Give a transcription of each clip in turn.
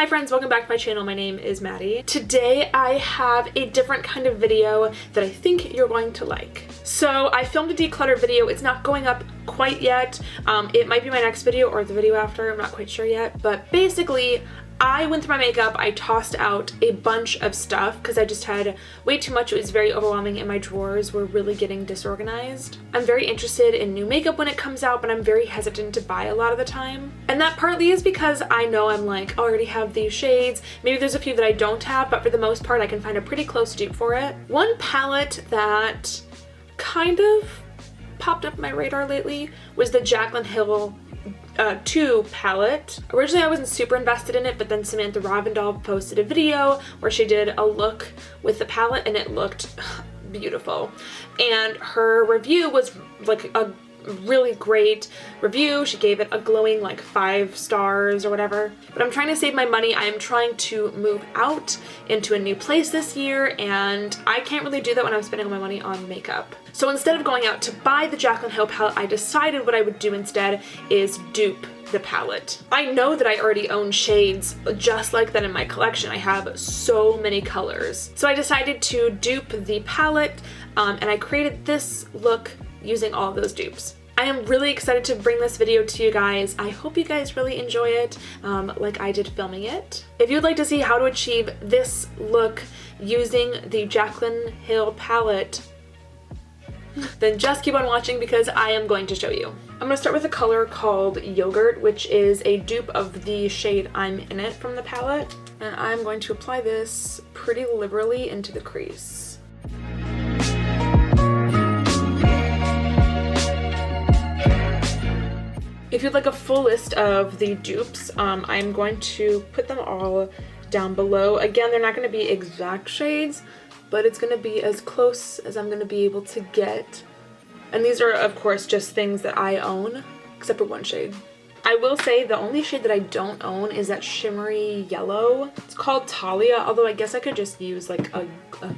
Hi friends, welcome back to my channel. My name is Maddie. Today I have a different kind of video that I think you're going to like. So I filmed a declutter video. It's not going up quite yet. It might be my next video or the video after. I'm not quite sure yet. But basically, I went through my makeup, I tossed out a bunch of stuff because I just had way too much. It was very overwhelming and my drawers were really getting disorganized. I'm very interested in new makeup when it comes out, but I'm very hesitant to buy a lot of the time. And that partly is because I know I'm like, oh, I already have these shades. Maybe there's a few that I don't have, but for the most part, I can find a pretty close dupe for it. One palette that kind of popped up my radar lately was the Jaclyn Hill 2 palette. Originally I wasn't super invested in it, but then Samantha Ravindal posted a video where she did a look with the palette and it looked beautiful. And her review was like a really great review. She gave it a glowing like 5 stars or whatever. But I'm trying to save my money. I am trying to move out into a new place this year and I can't really do that when I'm spending all my money on makeup. So instead of going out to buy the Jaclyn Hill palette, I decided what I would do instead is dupe the palette. I know that I already own shades just like that in my collection. I have so many colors. So I decided to dupe the palette and I created this look using all of those dupes. I am really excited to bring this video to you guys. I hope you guys really enjoy it like I did filming it. If you'd like to see how to achieve this look using the Jaclyn Hill palette, then just keep on watching because I am going to show you. I'm going to start with a color called Yogurt, which is a dupe of the shade I'm In It from the palette. And I'm going to apply this pretty liberally into the crease. If you'd like a full list of the dupes, I'm going to put them all down below. Again, they're not going to be exact shades, but it's going to be as close as I'm going to be able to get. And these are, of course, just things that I own, except for one shade. I will say the only shade that I don't own is that shimmery yellow. It's called Talia, although I guess I could just use like a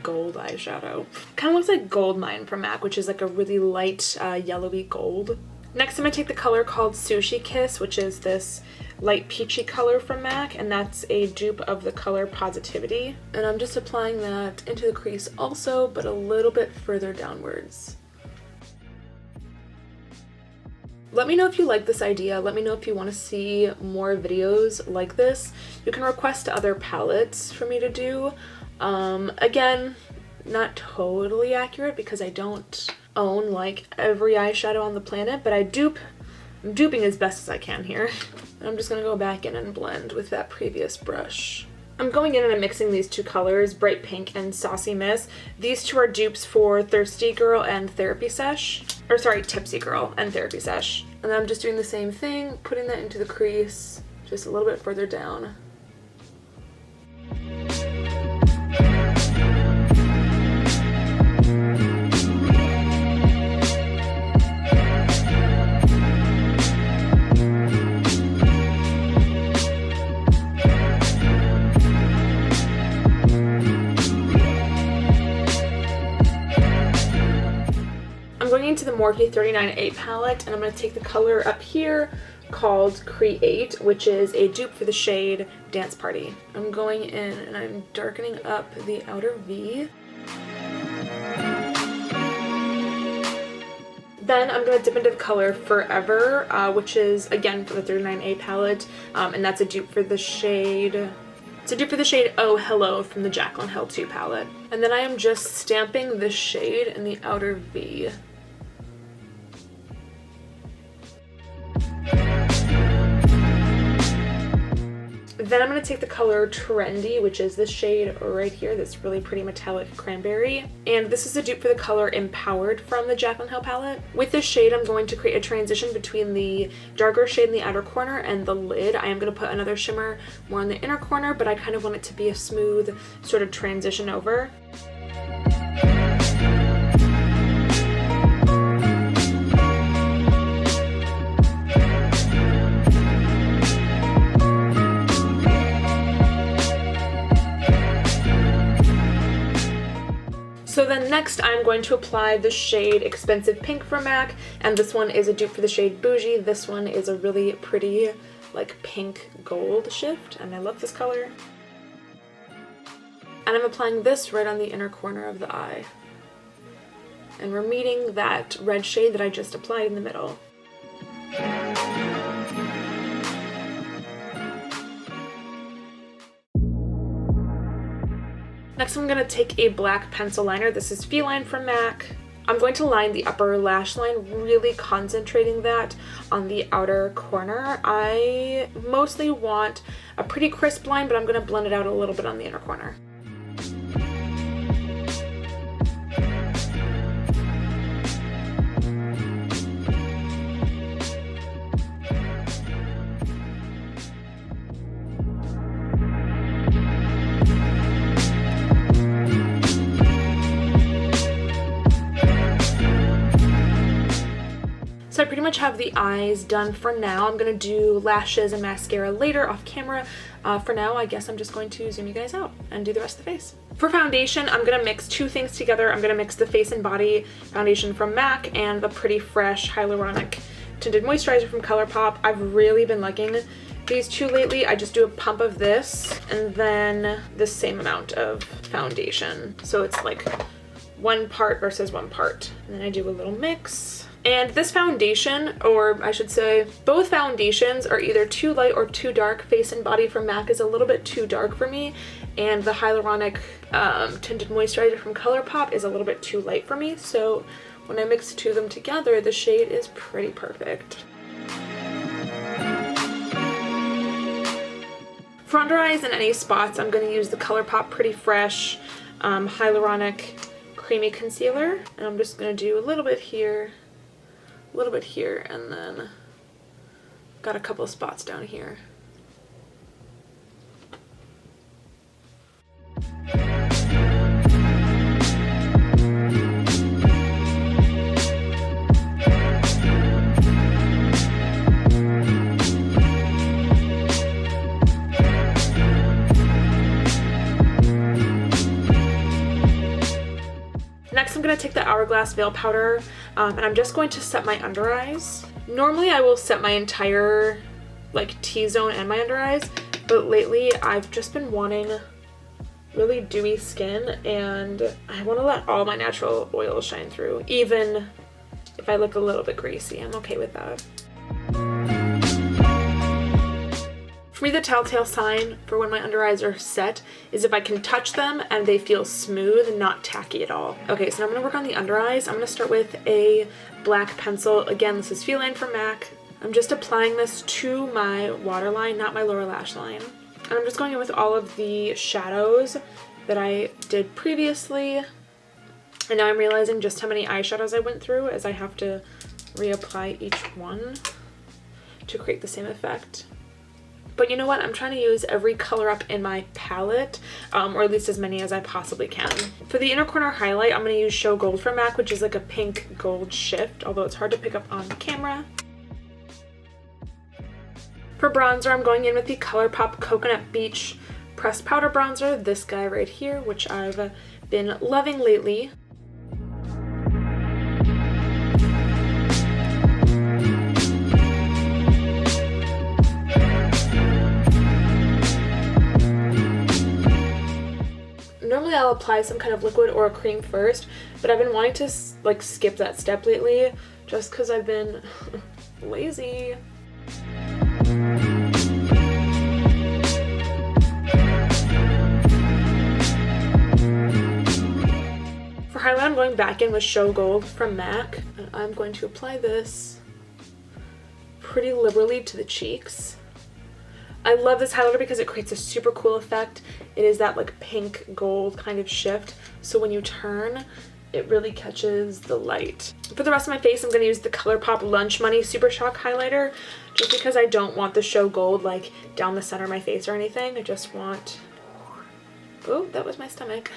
gold eyeshadow. Kind of looks like Gold Mine from MAC, which is like a really light yellowy gold. Next, I'm going to take the color called Sushi Kiss, which is this light peachy color from MAC, and that's a dupe of the color Positivity. And I'm just applying that into the crease also, but a little bit further downwards. Let me know if you like this idea. Let me know if you want to see more videos like this. You can request other palettes for me to do. Again, not totally accurate because I don't own like every eyeshadow on the planet, but I'm duping as best as I can here. And I'm just gonna go back in and blend with that previous brush. I'm going in and I'm mixing these two colors, Bright Pink and Saucy Miss. These two are dupes for Thirsty Girl and Therapy Sesh. Or sorry, Tipsy Girl and Therapy Sesh. And then I'm just doing the same thing, putting that into the crease, just a little bit further down. Into the Morphe 39A palette, and I'm going to take the color up here called Create, which is a dupe for the shade Dance Party. I'm going in and I'm darkening up the outer V. Then I'm going to dip into the color Forever, which is again for the 39A palette, and that's a dupe for the shade Oh Hello from the Jaclyn Hill 2 palette. And then I am just stamping the shade in the outer V. Then I'm going to take the color Trendy, which is this shade right here, this really pretty metallic cranberry. And this is a dupe for the color Empowered from the Jaclyn Hill palette. With this shade, I'm going to create a transition between the darker shade in the outer corner and the lid. I am going to put another shimmer more in the inner corner, but I kind of want it to be a smooth sort of transition over. So then next I'm going to apply the shade Expensive Pink from MAC, and this one is a dupe for the shade Bougie. This one is a really pretty like pink gold shift, and I love this color. And I'm applying this right on the inner corner of the eye. And we're meeting that red shade that I just applied in the middle. Next I'm going to take a black pencil liner. This is Feline from MAC. I'm going to line the upper lash line, really concentrating that on the outer corner. I mostly want a pretty crisp line, but I'm going to blend it out a little bit on the inner corner. So I pretty much have the eyes done for now. I'm going to do lashes and mascara later off camera. For now, I guess I'm just going to zoom you guys out and do the rest of the face. For foundation, I'm going to mix two things together. I'm going to mix the Face and Body foundation from MAC and the Pretty Fresh Hyaluronic Tinted Moisturizer from ColourPop. I've really been liking these two lately. I just do a pump of this and then the same amount of foundation. So it's like 1 part versus 1 part. And then I do a little mix. And this foundation, or I should say both foundations, are either too light or too dark. Face and Body from MAC is a little bit too dark for me, and the Hyaluronic Tinted Moisturizer from ColourPop is a little bit too light for me. So when I mix the two of them together, the shade is pretty perfect. For under eyes and any spots, I'm going to use the ColourPop Pretty Fresh Hyaluronic Creamy Concealer, and I'm just going to do a little bit here, a little bit here, and then got a couple spots down here. Next, I'm going to take the Hourglass Veil Powder, and I'm just going to set my under eyes. Normally, I will set my entire like T-zone and my under eyes, but lately I've just been wanting really dewy skin, and I want to let all my natural oils shine through. Even if I look a little bit greasy, I'm okay with that. For me, the telltale sign for when my under eyes are set is if I can touch them and they feel smooth and not tacky at all. Okay, so now I'm going to work on the under eyes. I'm going to start with a black pencil. Again, this is Feline from MAC. I'm just applying this to my waterline, not my lower lash line. And I'm just going in with all of the shadows that I did previously. And now I'm realizing just how many eyeshadows I went through, as I have to reapply each one to create the same effect. But you know what? I'm trying to use every color up in my palette, or at least as many as I possibly can. For the inner corner highlight, I'm going to use Show Gold from MAC, which is like a pink gold shift, although it's hard to pick up on camera. For bronzer, I'm going in with the ColourPop Coconut Beach Pressed Powder Bronzer, this guy right here, which I've been loving lately. Normally I'll apply some kind of liquid or a cream first, but I've been wanting to like skip that step lately just because I've been lazy. For highlight, I'm going back in with Show Gold from MAC, and I'm going to apply this pretty liberally to the cheeks. I love this highlighter because it creates a super cool effect. It is that like pink gold kind of shift, so when you turn, it really catches the light. For the rest of my face, I'm going to use the ColourPop Lunch Money Super Shock Highlighter, just because I don't want the Show Gold like down the center of my face or anything. I just want... Oh, that was my stomach.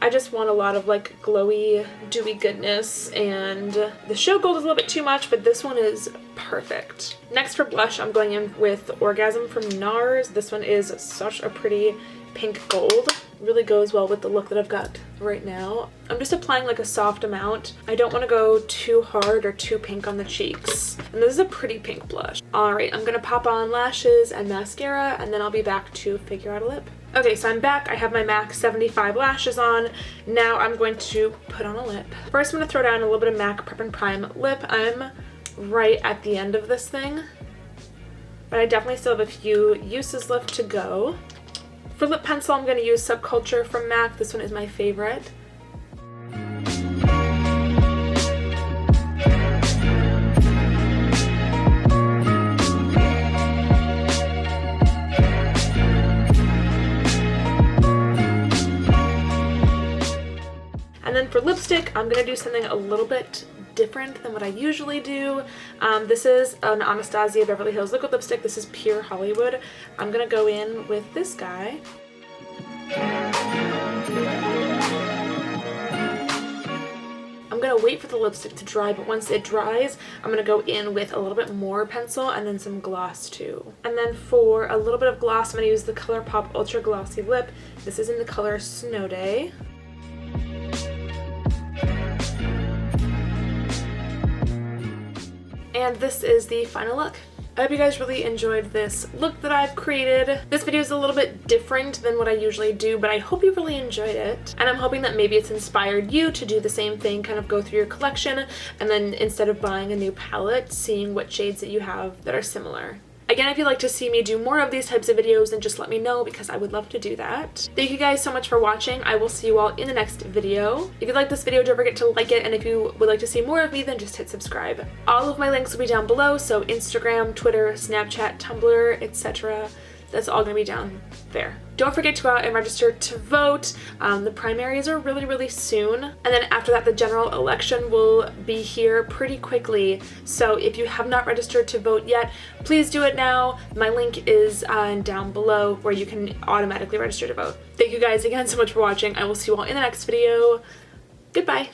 I just want a lot of like glowy, dewy goodness, and the Show Gold is a little bit too much, but this one is perfect. Next for blush, I'm going in with Orgasm from NARS. This one is such a pretty pink gold. Really goes well with the look that I've got right now. I'm just applying like a soft amount. I don't want to go too hard or too pink on the cheeks. And this is a pretty pink blush. Alright, I'm gonna pop on lashes and mascara, and then I'll be back to figure out a lip. Okay, so I'm back. I have my MAC 75 lashes on. Now I'm going to put on a lip. First, I'm gonna throw down a little bit of MAC Prep and Prime lip. I'm right at the end of this thing, but I definitely still have a few uses left to go. For lip pencil, I'm going to use Subculture from MAC. This one is my favorite. And then for lipstick, I'm going to do something a little bit different than what I usually do. This is an Anastasia Beverly Hills liquid lipstick. This is Pure Hollywood. I'm gonna go in with this guy. I'm gonna wait for the lipstick to dry, but once it dries, I'm gonna go in with a little bit more pencil and then some gloss too. And then for a little bit of gloss, I'm gonna use the ColourPop Ultra Glossy Lip. This is in the color Snow Day. And this is the final look. I hope you guys really enjoyed this look that I've created. This video is a little bit different than what I usually do, but I hope you really enjoyed it. And I'm hoping that maybe it's inspired you to do the same thing, kind of go through your collection, and then instead of buying a new palette, seeing what shades that you have that are similar. Again, if you'd like to see me do more of these types of videos, then just let me know because I would love to do that. Thank you guys so much for watching. I will see you all in the next video. If you like this video, don't forget to like it, and if you would like to see more of me, then just hit subscribe. All of my links will be down below, so Instagram, Twitter, Snapchat, Tumblr, etc. That's all gonna be down there. Don't forget to go out and register to vote. The primaries are really, really soon. And then after that, the general election will be here pretty quickly. So if you have not registered to vote yet, please do it now. My link is down below where you can automatically register to vote. Thank you guys again so much for watching. I will see you all in the next video. Goodbye.